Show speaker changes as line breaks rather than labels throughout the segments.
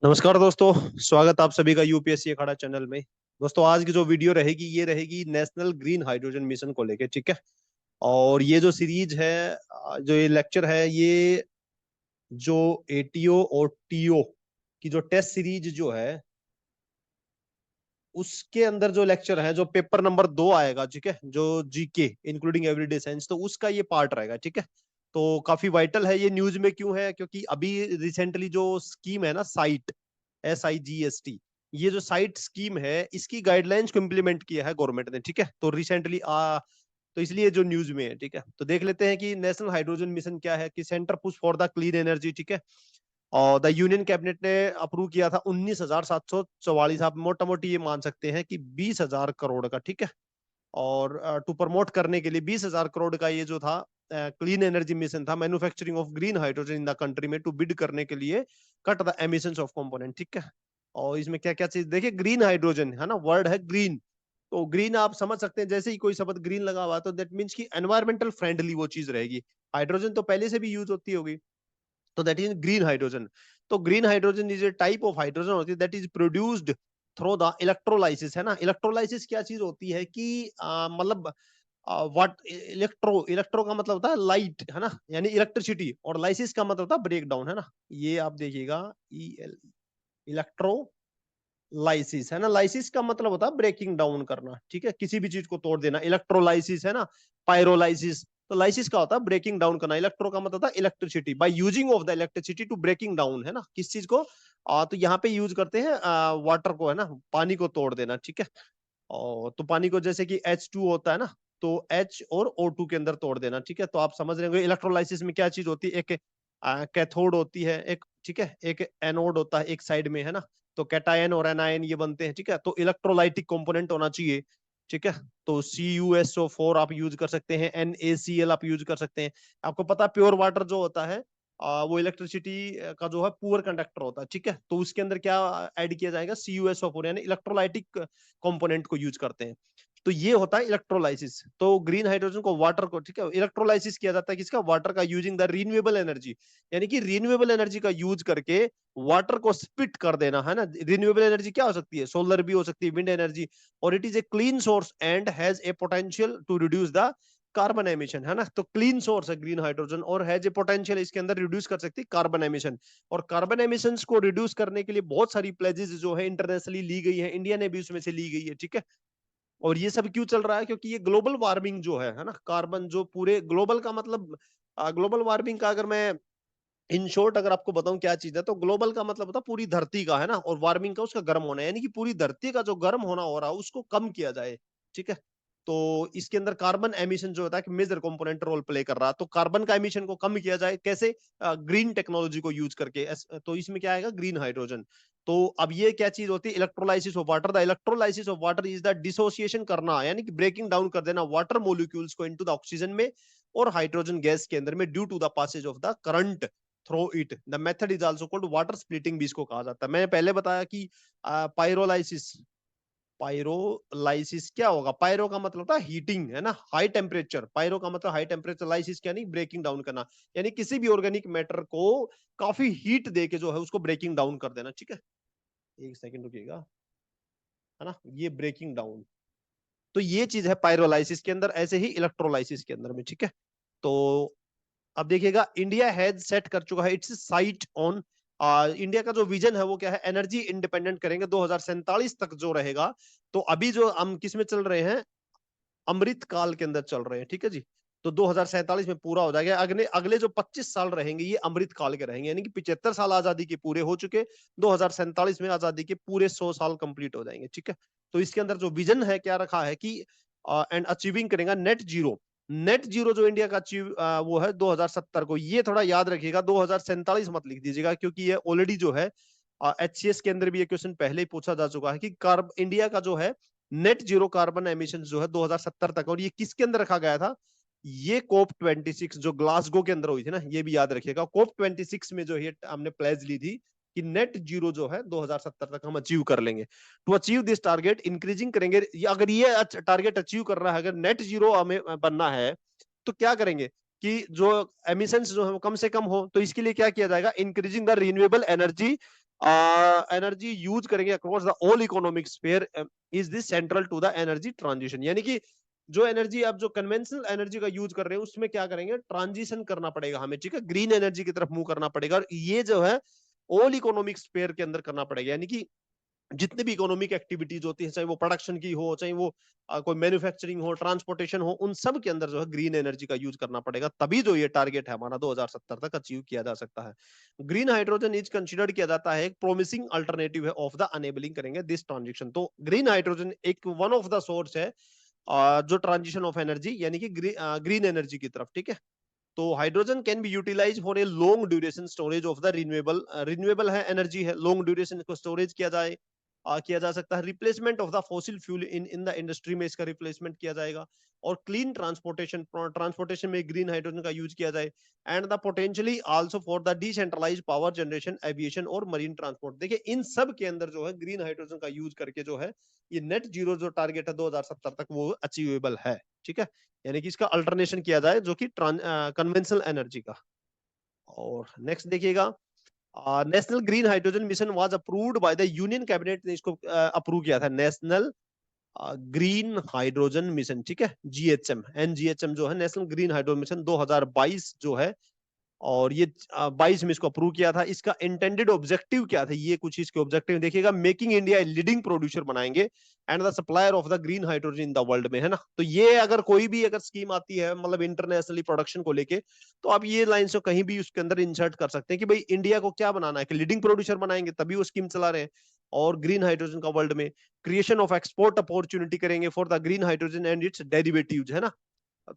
नमस्कार दोस्तों। स्वागत आप सभी का यूपीएससी अखाड़ा चैनल में। दोस्तों आज की जो वीडियो रहेगी ये रहेगी नेशनल ग्रीन हाइड्रोजन मिशन को लेके, ठीक है। और ये जो सीरीज है, जो ये लेक्चर है, ये जो एटीओ और टीओ की जो टेस्ट सीरीज जो है उसके अंदर जो लेक्चर है, जो पेपर नंबर 2 आएगा, ठीक है, जो जीके इंक्लूडिंग एवरीडे साइंस, तो उसका ये पार्ट रहेगा, ठीक है। तो काफी वाइटल है ये। न्यूज में क्यों है? क्योंकि अभी रिसेंटली जो स्कीम है ना, साइट, SIGST, ये जो साइट स्कीम है इसकी गाइडलाइंस को इम्प्लीमेंट किया है गवर्नमेंट ने, ठीक है। तो रिसेंटली तो इसलिए जो न्यूज में है, ठीक है। तो देख लेते हैं कि नेशनल हाइड्रोजन मिशन क्या है, कि centre push for the clean energy, ठीक है। और द यूनियन कैबिनेट ने अप्रूव किया था 19,744। आप मोटा मोटी ये मान सकते हैं कि 20,000 करोड़ का, ठीक है। और टू प्रमोट करने के लिए 20,000 करोड़ का ये जो था क्लीन एनर्जी मिशन था, manufacturing of green hydrogen in the country में, टू बिड करने के लिए cut the emissions of component, ठीक है। और इसमें क्या क्या चीज देखिए, ग्रीन हाइड्रोजन है ना, वर्ड है ग्रीन। तो ग्रीन आप समझ सकते हैं, जैसे ही कोई शब्द ग्रीन लगा हुआ तो दैट मीन्स की एनवायरमेंटल फ्रेंडली वो चीज रहेगी। हाइड्रोजन तो पहले से भी यूज होती होगी, तो दैट इज ग्रीन हाइड्रोजन। तो green hydrogen is a type of hydrogen होती है that is produced through the electrolysis, है ना। इलेक्ट्रोलाइसिस क्या चीज होती है कि मतलब व्हाट इलेक्ट्रो, इलेक्ट्रो का मतलब होता है लाइट, है ना, यानी इलेक्ट्रिसिटी, और लाइसिस का मतलब होता है ब्रेक डाउन, है ना। ये आप देखिएगा, इलेक्ट्रो लाइसिस, है ना। लाइसिस का मतलब होता है ब्रेकिंग डाउन करना, ठीक है, किसी भी चीज को तोड़ देना। इलेक्ट्रोलाइसिस है ना, पायरोलाइसिस। तो लाइसिस का होता है ब्रेकिंग डाउन करना, इलेक्ट्रो का मतलब होता है electricity, by using of the electricity to breaking down, है ना, किस चीज को। तो यहाँ पे यूज करते हैं वाटर को, है ना, पानी को तोड़ देना, ठीक है। और तो पानी को जैसे कि H2 होता है ना, तो H और O2 के अंदर तोड़ देना, ठीक है। तो आप समझ रहे होंगे इलेक्ट्रोलाइसिस में क्या चीज होती है। एक कैथोड होती है एक, ठीक है, एक एनोड होता है एक साइड में, है ना। तो कैटायन और एनायन ये बनते हैं, ठीक है। तो इलेक्ट्रोलाइटिक कंपोनेंट होना चाहिए, ठीक है। तो CuSO4 आप यूज कर सकते हैं, NaCl आप यूज कर सकते हैं। आपको पता है प्योर वाटर जो होता है वो इलेक्ट्रिसिटी का जो है पुअर कंडक्टर होता है, ठीक है। तो उसके अंदर क्या ऐड किया जाएगा, CuSO4, यानी इलेक्ट्रोलाइटिक कंपोनेंट को यूज करते हैं। तो ये होता है इलेक्ट्रोलाइसिस। तो ग्रीन हाइड्रोजन को वाटर को, ठीक है, इलेक्ट्रोलाइसिस किया जाता है किसका, वाटर का, यूजिंग द रिन्यूएबल एनर्जी, यानी कि रिन्यूएबल एनर्जी का यूज करके वाटर को स्पिट कर देना, है ना। रिन्यूएबल एनर्जी क्या हो सकती है, सोलर भी हो सकती है, विंड एनर्जी। और it is a clean source and has a potential to reduce the carbon emission, है ना। तो क्लीन सोर्स है ग्रीन हाइड्रोजन और हैज ए पोटेंशियल, इसके अंदर रिड्यूस कर सकती है कार्बन एमिशन। और कार्बन एमिशंस को रिड्यूस करने के लिए बहुत सारी प्लेजेस जो है इंटरनेशनली ली गई है, इंडिया ने भी उसमें से ली गई है, ठीक है। और ये सब क्यों चल रहा है, क्योंकि ये ग्लोबल वार्मिंग जो है ना, कार्बन जो पूरे ग्लोबल का मतलब, ग्लोबल वार्मिंग का अगर मैं इन शॉर्ट अगर आपको बताऊं क्या चीज है, तो ग्लोबल का मतलब होता है पूरी धरती का, है ना, और वार्मिंग का उसका गर्म होना, यानी कि पूरी धरती का जो गर्म होना हो रहा है उसको कम किया जाए, ठीक है। तो इसके अंदर कार्बन एमिशन जो होता है कि मेजर कंपोनेंट रोल प्ले कर रहा है। तो कार्बन का एमिशन को कम किया जाए कैसे, ग्रीन टेक्नोलॉजी को यूज करके। तो इसमें क्या आएगा, ग्रीन हाइड्रोजन। तो अब ये क्या चीज होती है, electrolysis of water. The electrolysis of water is the dissociation करना, यानी कि ब्रेकिंग डाउन कर देना वाटर मोलिक्यूल्स को इनटू द ऑक्सीजन में और हाइड्रोजन गैस के अंदर में, due to the passage of the current through it. The method is also called water splitting भी इसको कहा जाता है। मैंने पहले बताया कि पायरोलाइसिस, पायरोलाइसिस क्या होगा, पायरो का मतलब होता है हीटिंग, है ना, हाई टेम्परेचर। पायरो का मतलब हाई टेम्परेचर, लाइसिस क्या नहीं, ब्रेकिंग डाउन करना, यानी किसी भी ऑर्गेनिक मैटर को काफी हीट दे के जो है उसको ब्रेकिंग डाउन कर देना, ठीक है। एक सेकंड रुकिएगा, है ना, ये ब्रेकिंग डाउन। तो ये चीज है पायरोलाइसिस के अंदर, ऐसे ही इलेक्ट्रोलाइसिस के अंदर में, ठीक है। तो अब देखिएगा, इंडिया हैज सेट कर चुका है इट्स साइट ऑन, इंडिया का जो विजन है वो क्या है, एनर्जी इंडिपेंडेंट करेंगे 2047 तक जो रहेगा। तो अभी जो हम किस में चल रहे हैं, अमृत काल के अंदर चल रहे हैं, ठीक है जी। तो 2047 में पूरा हो जाएगा। अगले अगले जो 25 साल रहेंगे ये अमृत काल के रहेंगे, यानी कि 75 साल आजादी के पूरे हो चुके, 2047 में आजादी के पूरे 100 साल कंप्लीट हो जाएंगे, ठीक है। तो इसके अंदर जो विजन है क्या रखा है कि एंड अचीविंग करेगा नेट जीरो। नेट जीरो जो इंडिया का अचीव वो है 2070 को। ये थोड़ा याद रखिएगा, 2047 मत लिख दीजिएगा, क्योंकि ये ऑलरेडी जो है HCS के अंदर भी ये क्वेश्चन पहले ही पूछा जा चुका है कि कार्ब इंडिया का जो है नेट जीरो कार्बन एमिशन जो है 2070 तक। और ये किसके अंदर रखा गया था, ये COP26 जो ग्लासगो के अंदर हुई थी ना, ये भी याद रखिएगा। COP26 में जो ये हमने प्लेज ली थी कि नेट जीरो जो है 2070 तक हम अचीव कर लेंगे। To achieve this target increasing करेंगे, अगर ये टारगेट अचीव कर रहा है, अगर नेट जीरो हमें बनना है, तो क्या करेंगे कि जो एमिशंस जो है वो कम से कम हो। तो इसके लिए क्या किया जाएगा, increasing the renewable energy energy use करेंगे across the all economic sphere is this central to the energy transition. यानी कि जो एनर्जी आप जो कन्वेंशनल एनर्जी का यूज कर रहे हैं उसमें क्या करेंगे, ट्रांजिशन करना पड़ेगा हमें, ठीक है, ग्रीन एनर्जी की तरफ मूव करना पड़ेगा, और ये जो है ऑल इकोनॉमिक स्फीयर के अंदर करना पड़ेगा। यानी कि जितनी भी इकोनॉमिक एक्टिविटीज होती है, चाहे वो प्रोडक्शन की हो, चाहे वो कोई मैन्युफैक्चरिंग हो, ट्रांसपोर्टेशन हो, उन सब के अंदर जो है ग्रीन एनर्जी का यूज करना पड़ेगा, तभी जो ये टारगेट है हमारा 2070 तक अचीव किया जा सकता है। ग्रीन हाइड्रोजन इज कंसीडर्ड किया जाता है एक प्रोमिसिंग अल्टरनेटिव है ऑफ द अनेबलिंग करेंगे दिस ट्रांजिशन। तो ग्रीन हाइड्रोजन एक वन ऑफ द सोर्स है जो ट्रांजिशन ऑफ एनर्जी यानी कि ग्रीन एनर्जी की तरफ, ठीक है। तो hydrogen can be utilise for a long duration storage of the renewable, renewable है एनर्जी है, लॉन्ग ड्यूरेशन को स्टोरेज किया जाए, किया जा सकता है। Replacement of the fossil fuel in in the industry में इसका रिप्लेसमेंट किया जाएगा, और क्लीन ट्रांसपोर्टेशन, ट्रांसपोर्टेशन में ग्रीन हाइड्रोजन का यूज किया जाए, and the potentially also for the decentralised power generation, aviation और मरीन ट्रांसपोर्ट। देखिए इन सब के अंदर जो है ग्रीन हाइड्रोजन का यूज करके जो है ये नेट जीरो जो टारगेट है 2070 तक वो अचीवेबल है, ठीक है। यानी कि इसका अल्टरनेशन किया जाए जो कि कन्वेंशनल एनर्जी का। और नेक्स्ट देखिएगा, national green hydrogen mission was approved by the union cabinet ने इसको अप्रूव किया था, नेशनल ग्रीन हाइड्रोजन मिशन, ठीक है, जीएचएम, एनजीएचएम जो है नेशनल ग्रीन हाइड्रोजन मिशन 2022 जो है, और ये 22 में इसको अप्रूव किया था। इसका इंटेंडेड ऑब्जेक्टिव क्या था, ये कुछ इसके ऑब्जेक्टिव देखिएगा, मेकिंग इंडिया लीडिंग प्रोड्यूसर बनाएंगे and the supplier of the green hydrogen in the world में, है ना। तो ये अगर कोई भी अगर स्कीम आती है मतलब इंटरनेशनली प्रोडक्शन को लेके, तो आप ये लाइन से कहीं भी उसके अंदर इंसर्ट कर सकते हैं कि भाई इंडिया को क्या बनाना है, कि लीडिंग प्रोड्यूसर बनाएंगे तभी वो स्कीम चला रहे हैं। और ग्रीन हाइड्रोजन का वर्ल्ड में क्रिएशन ऑफ एक्सपोर्ट अपॉर्चुनिटी करेंगे for the green hydrogen and it's derivatives, है ना।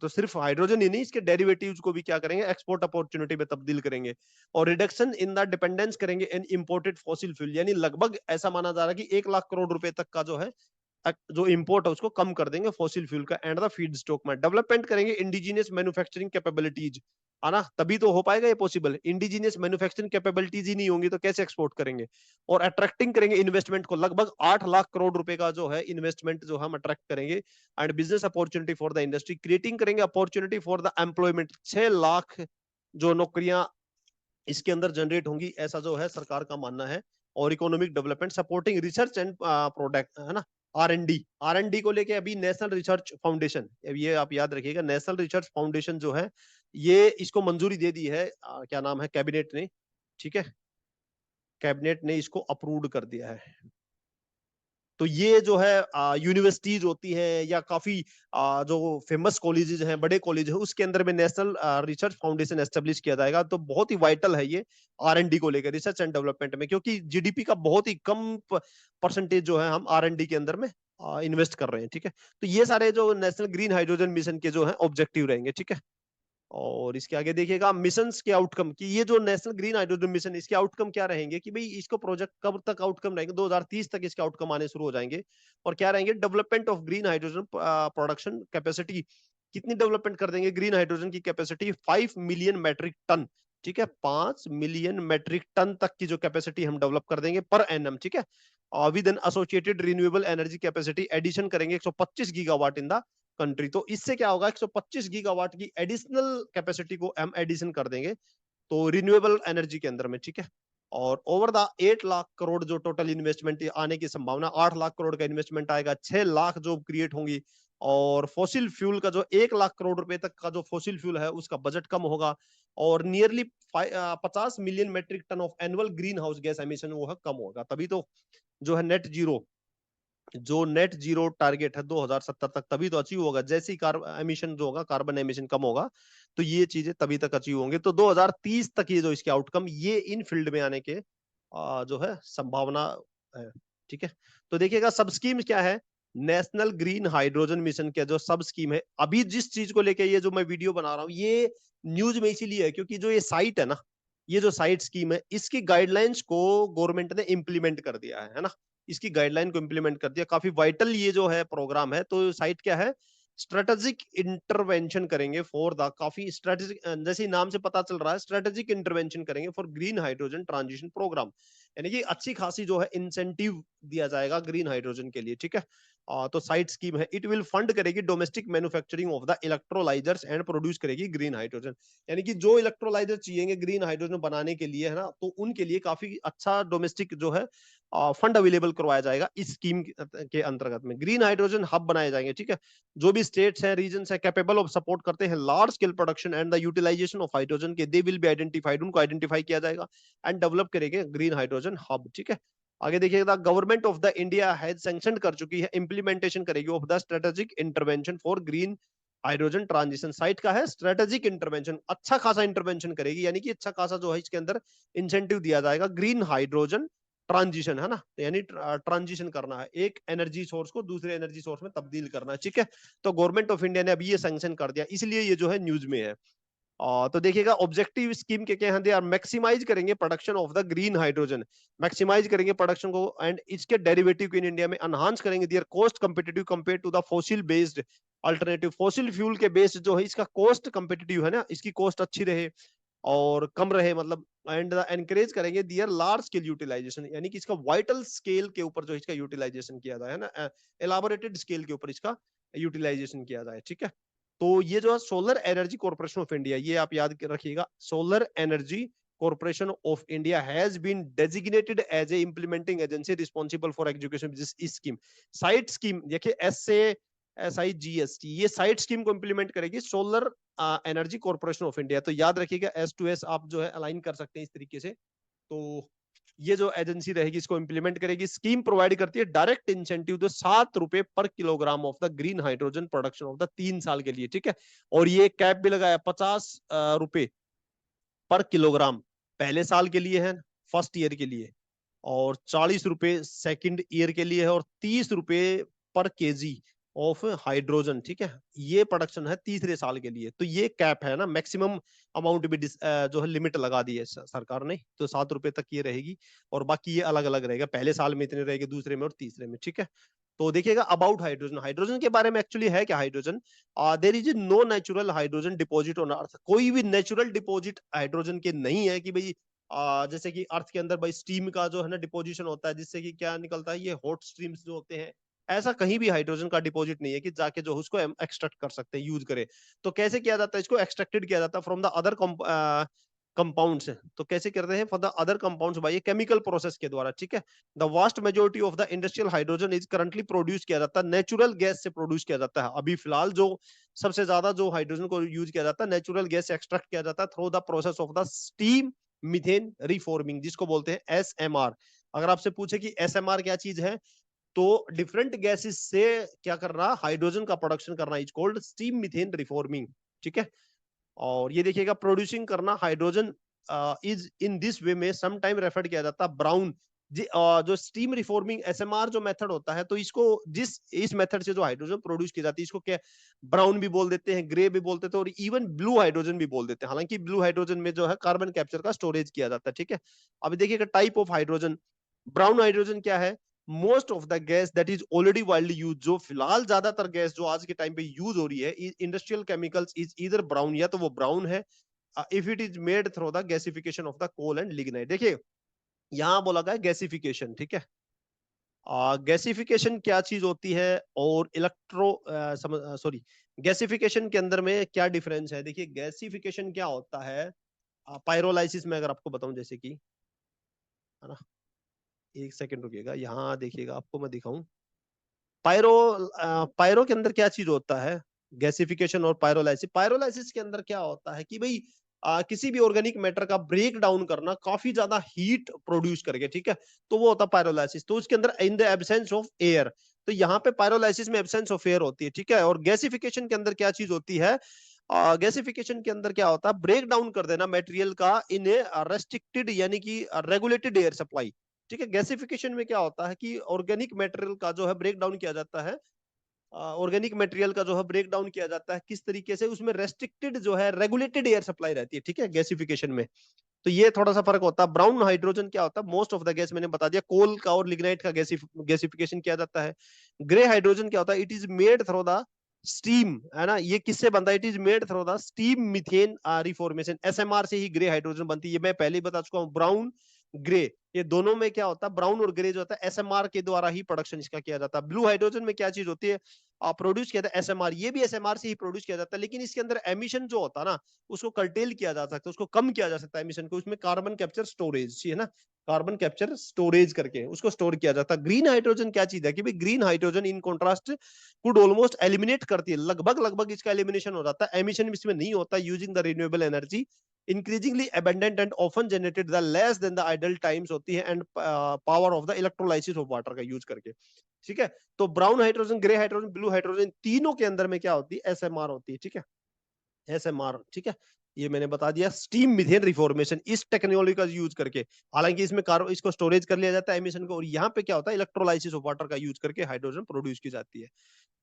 तो सिर्फ हाइड्रोजन ही नहीं, इसके डेरिवेटिव्स को भी क्या करेंगे, एक्सपोर्ट अपॉर्चुनिटी में तब्दील करेंगे। और रिडक्शन इन द डिपेंडेंस करेंगे इन इंपोर्टेड फॉसिल फ्यूल, यानी लगभग ऐसा माना जा रहा है कि 1 लाख करोड़ रुपए तक का जो है जो इंपोर्ट है उसको कम कर देंगे फॉसिल फ्यूल का, एंड द फीड स्टॉक में डेवलपमेंट करेंगे इंडिजिनियस मैन्युफैक्चरिंग कैपेबिलिटीज, है ना, तभी तो हो पाएगा ये पॉसिबल। इंडिजिनियस मैन्युफैक्चरिंग कैपेबिलिटीज ही नहीं होंगी तो कैसे एक्सपोर्ट करेंगे। और अट्रैक्टिंग करेंगे इन्वेस्टमेंट को, लगभग 8 लाख करोड़ रुपए का जो है इन्वेस्टमेंट जो हम अट्रैक्ट करेंगे, and business opportunity for the industry, creating करेंगे opportunity for the employment, 6 lakh जो नौकरियां इसके अंदर जनरेट होंगी, ऐसा जो है सरकार का मानना है। और economic development supporting research and product, है ना, आर एंड डी को लेके अभी नेशनल रिसर्च फाउंडेशन, ये आप याद रखिएगा, नेशनल रिसर्च फाउंडेशन जो है ये इसको मंजूरी दे दी है, क्या नाम है, कैबिनेट ने, ठीक है, कैबिनेट ने इसको अप्रूव्ड कर दिया है। तो ये जो है यूनिवर्सिटीज होती हैं या काफी जो फेमस कॉलेजेस हैं, बड़े कॉलेज हैं, उसके अंदर में नेशनल रिसर्च फाउंडेशन एस्टेब्लिश किया जाएगा। तो बहुत ही वाइटल है ये आर एंड डी को लेकर, रिसर्च एंड डेवलपमेंट में, क्योंकि जीडीपी का बहुत ही कम परसेंटेज जो है हम आर एंड डी के अंदर में इन्वेस्ट कर रहे हैं, ठीक है। तो ये सारे जो नेशनल ग्रीन हाइड्रोजन मिशन के जो है ऑब्जेक्टिव रहेंगे, ठीक है। और इसके आगे देखिएगा मिशंस के आउटकम, कि ये जो नेशनल ग्रीन हाइड्रोजन मिशन इसके आउटकम क्या रहेंगे, कि भाई इसको प्रोजेक्ट कब तक आउटकम रहेंगे, 2030 तक इसके आउटकम आने शुरू हो जाएंगे। और क्या रहेंगे, development of green hydrogen production capacity, कितनी डेवलपमेंट कर देंगे ग्रीन हाइड्रोजन की कैपेसिटी, 5 मिलियन मेट्रिक टन, ठीक है, 5 मिलियन मेट्रिक टन तक की जो कैपेसिटी हम डेवलप कर देंगे पर एनम, ठीक है। With an associated renewable energy capacity addition करेंगे 125 गीगावाट इन द कंट्री। तो इससे क्या होगा, 125 गीगावाट की एडिशनल कैपेसिटी को हम एडिशन कर देंगे तो रिन्यूएबल एनर्जी के अंदर में, ठीक है। और ओवर द 8 लाख करोड़ जो टोटल इन्वेस्टमेंट आने की संभावना, 8 लाख करोड़ का इन्वेस्टमेंट आएगा, 6 लाख जॉब क्रिएट होंगी। और फॉसिल फ्यूल का जो 1 लाख करोड़ रुपए तक का जो फॉसिल फ्यूल है उसका बजट कम होगा, और nearly 50 million metric tonne of annual greenhouse gas emission वो है कम होगा, तभी तो जो है नेट जीरो टारगेट है 2070 तक, तभी तो अचीव होगा। जैसे ही एमिशन जो होगा, कार्बन एमिशन कम होगा, तो ये चीजें तभी तक अचीव होंगे। तो 2030 तक ये जो इसके आउटकम ये इन फील्ड में आने के जो है संभावना है, ठीक है। तो देखिएगा सब स्कीम क्या है, नेशनल ग्रीन हाइड्रोजन मिशन के जो सब स्कीम है, अभी जिस चीज को लेके ये जो मैं वीडियो बना रहा हूँ ये न्यूज में इसीलिए है क्योंकि जो ये साइट है ना, ये जो साइट स्कीम है इसकी गाइडलाइंस को गवर्नमेंट ने इंप्लीमेंट कर दिया है ना, इसकी गाइडलाइन को इंप्लीमेंट कर दिया, काफी वाइटल ये जो है प्रोग्राम है। तो साइट क्या है, स्ट्रेटेजिक इंटरवेंशन करेंगे फॉर द, काफी स्ट्रेटेजिक, जैसे नाम से पता चल रहा है स्ट्रेटेजिक इंटरवेंशन करेंगे for green hydrogen transition programme, यानी कि अच्छी खासी जो है इंसेंटिव दिया जाएगा ग्रीन हाइड्रोजन के लिए, ठीक है। तो साइट स्कीम है, इट विल फंड करेगी domestic manufacturing of the electrolysers and produce करेगी ग्रीन हाइड्रोजन। यानी कि जो इलेक्ट्रोलाइजर चाहिए ग्रीन हाइड्रोजन बनाने के लिए, है ना, तो उनके लिए काफी अच्छा डोमेस्टिक जो है फंड अवेलेबल करवाया जाएगा इस स्कीम के अंतर्गत में। ग्रीन हाइड्रोजन हब बनाए जाएंगे, ठीक है, जो भी स्टेट्स हैं, रीजन है, कैपेबल ऑफ सपोर्ट करते हैं large scale production and the utilisation of hydrogen के, दे विल बी आइडेंटिफाइड, उनको आइडेंटिफाई किया जाएगा एंड डेवलप करेंगे ग्रीन हाइड्रोजन हब, ठीक है। आगे देखिएगा, government of the India has sanction कर चुकी है, इंप्लीमेंटेशन करेगी of the strategic intervention for green hydrogen transition. SIGHT का है स्ट्रेटेजिक इंटरवेंशन, अच्छा खासा इंटरवेंशन करेगी, यानी कि अच्छा खासा जो है इसके अंदर इंसेंटिव दिया जाएगा ग्रीन हाइड्रोजन ट्रांजिशन, है ना, यानी ट्रांजिशन करना है, एक एनर्जी सोर्स को दूसरे एनर्जी सोर्स में तब्दील करना है, ठीक है। तो गवर्नमेंट ऑफ इंडिया ने अभी ये सैंक्शन कर दिया, इसलिए ये जो है न्यूज में है। तो देखिएगा, ऑब्जेक्टिव स्कीम के क्या है, मैक्सिमाइज करेंगे production of the green hydrogen, maximise करेंगे प्रोडक्शन को एंड इसके डेरिवेटिव को इन इंडिया में एनहांस करेंगे, their cost competitive compare to the fossil based alternative. Fossil fuel के बेस्ड जो है इसका कॉस्ट कंपिटिटिव है ना, इसकी कॉस्ट अच्छी रहे और कम रहे, मतलब एंड एनकरेज करेंगे दियर लार्ज स्केल यूटिलाइजेशन, यानी कि इसका वाइटल स्केल के ऊपर जो इसका यूटिलाइजेशन किया जाए, है ना, एलाबोरेटेड स्केल के ऊपर इसका यूटिलाइजेशन किया जाए, ठीक है। तो ये जो है Solar Energy Corporation of India, ये आप याद रखिएगा, Solar Energy Corporation of India has been designated as a implementing agency responsible for execution this scheme. SIGHT scheme देखिए, SASIGST, ये साइट स्कीम को इंप्लीमेंट करेगी Solar Energy Corporation of India. तो याद रखिएगा, S to S आप जो है अलाइन कर सकते हैं इस तरीके से। तो ये जो एजेंसी रहेगी इसको इंप्लीमेंट करेगी। स्कीम प्रोवाइड करती है डायरेक्ट इंसेंटिव तो ₹7 पर kilogram of the green hydrogen production of the 3 साल के लिए, ठीक है। और ये कैप भी लगाया ₹50 पर किलोग्राम पहले साल के लिए है, फर्स्ट ईयर के लिए, और ₹40 सेकंड ईयर के लिए है, और ₹30 पर केजी ऑफ हाइड्रोजन, ठीक है। ये प्रोडक्शन है तीसरे साल के लिए। तो ये कैप है ना, मैक्सिमम अमाउंट भी जो है लिमिट लगा दी है सरकार ने, तो ₹7 तक ये रहेगी, और बाकी ये अलग अलग रहेगा, पहले साल में इतने रहेंगे, दूसरे में और तीसरे में, ठीक है। तो देखिएगा, अबाउट हाइड्रोजन, हाइड्रोजन के बारे में एक्चुअली है क्या hydrogen, there is no natural hydrogen deposit on earth, कोई भी नेचुरल डिपॉजिट हाइड्रोजन के नहीं है कि भाई जैसे कि अर्थ के अंदर भाई स्टीम का जो है ना डिपोजिशन होता है, जिससे कि क्या निकलता है, ये हॉट स्ट्रीम्स जो होते हैं, ऐसा कहीं भी हाइड्रोजन का डिपॉजिट नहीं है कि जाके जो उसको एक्सट्रैक्ट कर सकते हैं, यूज करें। तो कैसे किया जाता है, इसको एक्सट्रैक्टेड किया जाता है फ्रॉम द अदर कंपाउंड्स। तो कैसे करते हैं, for the other compounds by chemical process के द्वारा, ठीक है। The vast majority of the industrial hydrogen is currently produce किया जाता है, नेचुरल गैस से प्रोड्यूस किया जाता है। अभी फिलहाल जो सबसे ज्यादा जो हाइड्रोजन को यूज किया जाता है, नेचुरल गैस से एक्सट्रैक्ट किया जाता है through the process of the steam methane reforming, जिसको बोलते हैं SMR। अगर आपसे पूछे कि SMR क्या चीज है, तो डिफरेंट गैसेस से क्या करना, हाइड्रोजन का प्रोडक्शन करना, is called steam methane reforming, ठीक है। और ये देखिएगा, प्रोड्यूसिंग करना hydrogen is in this way में सम टाइम रेफर किया जाता है ब्राउन, जो स्टीम रिफॉर्मिंग SMR जो मेथड होता है, तो इसको इस मेथड से जो हाइड्रोजन प्रोड्यूस की जाती है, इसको क्या ब्राउन भी बोल देते हैं, ग्रे भी बोल देते हैं, और इवन ब्लू हाइड्रोजन भी बोल देते हैं। हालांकि ब्लू हाइड्रोजन में जो है कार्बन कैप्चर का स्टोरेज किया जाता है, ठीक है। अब देखिएगा, type of hydrogen, brown hydrogen क्या है, most of the gas that is already widely use, जो फिलहाल ज्यादातर गैस जो आज के टाइम पे यूज हो रही है इंडस्ट्रियल केमिकल्स, इज इधर ब्राउन, या तो वो ब्राउन है if it is made through the gasification of the coal and lignite. देखिए, यहां बोला गया गैसिफिकेशन, ठीक है। गैसिफिकेशन क्या चीज होती है, और सॉरी, गैसिफिकेशन के अंदर में क्या डिफरेंस है। देखिए, गैसिफिकेशन क्या होता है, पायरोलाइसिस में अगर आपको बताऊं, जैसे कि, है ना, एक सेकंड रुकिएगा, यहाँ देखिएगा, आपको मैं दिखाऊं। पायरो के अंदर क्या चीज होता है, गैसिफिकेशन और पायरोलाइसिस। पायरोलाइसिस के अंदर क्या होता है कि भाई किसी भी ऑर्गेनिक मैटर का ब्रेक डाउन करना काफी ज्यादा हीट प्रोड्यूस करके, ठीक है, तो वो होता है पायरोलाइसिस। तो उसके अंदर in the absence of air, तो यहाँ पे पायरोलाइसिस में एब्सेंस ऑफ एयर होती है, ठीक है। और गैसिफिकेशन के अंदर क्या चीज होती है, गैसिफिकेशन के अंदर क्या होता है, ब्रेक डाउन कर देना मटेरियल का इन ए रेस्ट्रिक्टेड, यानी कि रेगुलेटेड एयर सप्लाई, ठीक है। गैसिफिकेशन में क्या होता है कि ऑर्गेनिक मटेरियल का जो है ब्रेक डाउन किया जाता है, ऑर्गेनिक मटेरियल का जो है ब्रेक डाउन किया जाता है किस तरीके से, उसमें रेस्ट्रिक्टेड जो है रेगुलेटेड एयर सप्लाई रहती है, ठीक है, गैसिफिकेशन में। तो ये थोड़ा सा फर्क होता है। ब्राउन हाइड्रोजन क्या होता है, मोस्ट ऑफ द गैस मैंने बता दिया, कोल का और लिग्नाइट का गैसिफिकेशन किया जाता है। ग्रे हाइड्रोजन क्या होता है, it is made through the steam, है ना, ये किससे बनता है, it is made through the steam methane reformation, SMR से ही ग्रे हाइड्रोजन बनती है। ये मैं पहले ही बता चुका हूँ। ब्राउन ग्रे, ये दोनों में क्या होता है, ब्राउन और ग्रे जो होता है एसएमआर के द्वारा ही प्रोडक्शन इसका किया जाता है। ब्लू हाइड्रोजन में क्या चीज होती है, प्रोड्यूस किया जाता है एसएमआर, ये भी एसएमआर से ही प्रोड्यूस किया जाता है, लेकिन इसके अंदर एमिशन जो होता है ना, उसको कर्टेल किया जा सकता है, उसको कम किया जा सकता है एमिशन को, उसमें कार्बन कैप्चर स्टोरेज है ना, कार्बन कैप्चर स्टोरेज करके उसको स्टोर किया जाता है। ग्रीन हाइड्रोजन क्या चीज है कि भाई green hydrogen in contrast could almost eliminate करती है, लगभग लगभग इसका एलिमिनेशन हो जाता है, एमिशन इसमें नहीं होता, using the renewable energy increasingly abundant and often generated the less than the idle times होती है and power of the electrolysis of water का यूज करके। ठीक है, तो brown hydrogen, grey hydrogen, blue hydrogen, तीनों के अंदर में क्या होती है, एसएमआर होती है। ठीक है, एसएमआर, ठीक है, ये मैंने बता दिया। स्टीम मिथेन रिफॉर्मेशन इस टेक्नोलॉजी का यूज करके, हालांकि इसमें कार्बन इसको स्टोरेज कर लिया जाता है एमिशन को, और यहाँ पे क्या होता है, इलेक्ट्रोलाइसिस ऑफ वाटर का यूज करके हाइड्रोजन प्रोड्यूस की जाती है।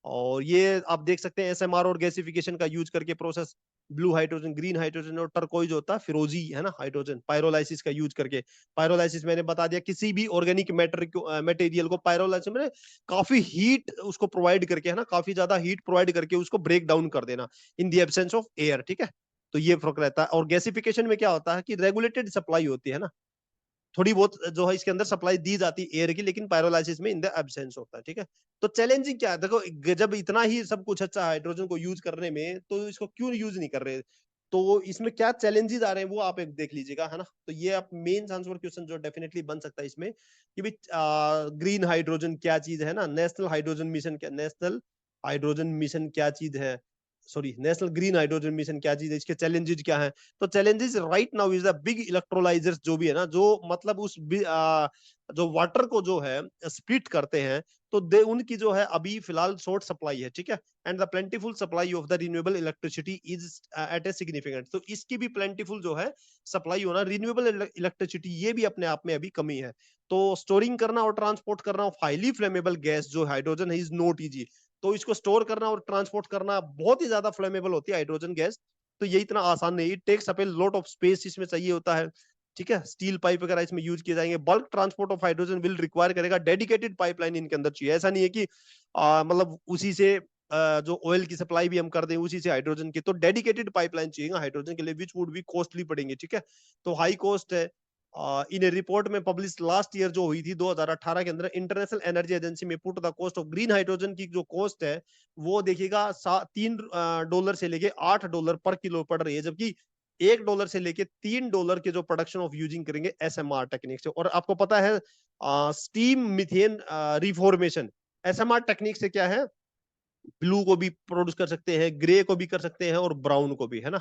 और ये आप देख सकते हैं एसएमआर और गैसिफिकेशन का यूज करके process, blue hydrogen, green hydrogen और टर्कोइज होता है फिरोजी है ना हाइड्रोजन, पायरोलाइसिस का यूज करके। पायरोलाइसिस मैंने बता दिया, किसी भी ऑर्गेनिक मैटर को मटेरियल को पायरोलाइसिस में काफी हीट उसको प्रोवाइड करके है ना, काफी ज्यादा हीट प्रोवाइड करके उसको ब्रेक डाउन कर देना in the absence of air. ठीक है, तो ये फर्क रहता है। और गैसिफिकेशन में क्या होता है कि रेगुलेटेड सप्लाई होती है ना, थोड़ी बहुत जो है इसके अंदर सप्लाई दी जाती है एयर की, लेकिन पायरोलाइसिस में इन द एब्सेंस होता है। ठीक है, तो चैलेंजिंग क्या है, देखो जब इतना ही सब कुछ अच्छा हाइड्रोजन को यूज करने में, तो इसको क्यों यूज नहीं कर रहे, तो इसमें क्या चैलेंजेस आ रहे हैं वो आप एक देख लीजिएगा है ना। तो ये आप मेन आंसर क्वेश्चन जो डेफिनेटली बन सकता है इसमें कि भाई ग्रीन हाइड्रोजन क्या चीज है ना, नेशनल हाइड्रोजन मिशन क्या, नेशनल हाइड्रोजन मिशन क्या चीज है, sorry national green hydrogen mission क्या चीज है, इसके चैलेंजेस क्या है। तो challenges right now is the big electrolysers जो भी है ना, जो मतलब उस जो वाटर को जो है स्प्लिट करते हैं, तो दे उनकी जो है अभी फिलहाल शॉर्ट सप्लाई है। ठीक है, and the plentiful supply of the renewable electricity is at a significant, तो इसकी भी प्लेंटीफुल जो है सप्लाई होना रिन्यूएबल इलेक्ट्रिसिटी, ये भी अपने आप में अभी कमी है। तो स्टोरिंग करना और ट्रांसपोर्ट करना ऑफ हाईली फ्लेमेबल गैस जो हाइड्रोजन है इज नॉट इजी, तो इसको स्टोर करना और ट्रांसपोर्ट करना बहुत ही ज्यादा फ्लेमेबल होती है हाइड्रोजन गैस, तो ये इतना आसान नहीं, it takes up a lot of space इसमें चाहिए होता है। ठीक है, स्टील पाइप वगैरह इसमें यूज किए जाएंगे, bulk transport of hydrogen will require करेगा डेडिकेटेड पाइपलाइन इनके अंदर चाहिए, ऐसा नहीं है कि मतलब उसी से जो ऑयल की सप्लाई भी हम कर दें उसी से हाइड्रोजन की, तो डेडिकेटेड पाइपलाइन चाहिए हाइड्रोजन के लिए, विच वुड बी कॉस्टली पड़ेंगे। ठीक है, तो हाई कॉस्ट है। इन ए रिपोर्ट में पब्लिश लास्ट ईयर जो हुई थी 2018 के अंदर, इंटरनेशनल एनर्जी एजेंसी में put the cost of green hydrogen की जो कॉस्ट है वो देखिएगा $3 से लेके $8 पर किलो पड़ रही है, जबकि $1 से लेके $3 के जो प्रोडक्शन ऑफ यूजिंग करेंगे एसएमआर टेक्निक से। और आपको पता है steam methane reformation ASMR technique से क्या है, ब्लू को भी प्रोड्यूस कर सकते हैं, ग्रे को भी कर सकते हैं और ब्राउन को भी है ना।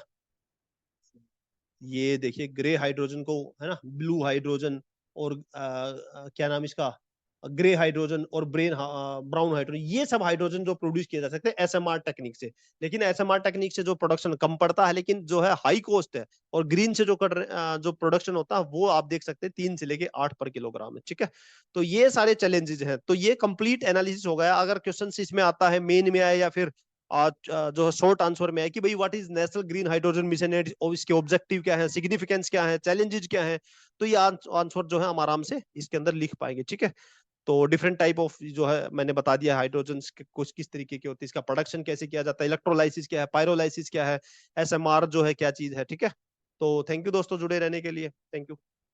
ये देखिए ग्रे हाइड्रोजन को है ना, ब्लू हाइड्रोजन और क्या नाम इसका, ग्रे हाइड्रोजन और ब्राउन हाइड्रोजन, ये सब हाइड्रोजन जो प्रोड्यूस किए जा सकते हैं एसएमआर टेक्निक से। लेकिन एसएमआर टेक्निक से जो प्रोडक्शन कम पड़ता है, लेकिन जो है हाई कॉस्ट है, और ग्रीन से जो प्रोडक्शन होता है वो आप देख सकते हैं 3 से लेके 8 पर किलोग्राम है। ठीक है, तो ये सारे चैलेंजेस हैं। तो ये कंप्लीट एनालिसिस हो गया। अगर क्वेश्चन इसमें आता है मेन में आए या फिर जो शॉर्ट आंसर में है कि भाई what is national green hydrogen mission and इसके ऑब्जेक्टिव क्या है, सिग्निफिकेंस क्या है, चैलेंजेस क्या है, तो ये आंसर जो है हम आराम से इसके अंदर लिख पाएंगे। ठीक है, तो डिफरेंट टाइप ऑफ जो है मैंने बता दिया हाइड्रोजन कुछ किस तरीके के होते हैं, इसका प्रोडक्शन कैसे किया जाता है, इलेक्ट्रोलाइसिस क्या है, पायरोलाइसिस क्या है, एसएमआर जो है क्या चीज है। ठीक है, तो थैंक यू दोस्तों जुड़े रहने के लिए, थैंक यू।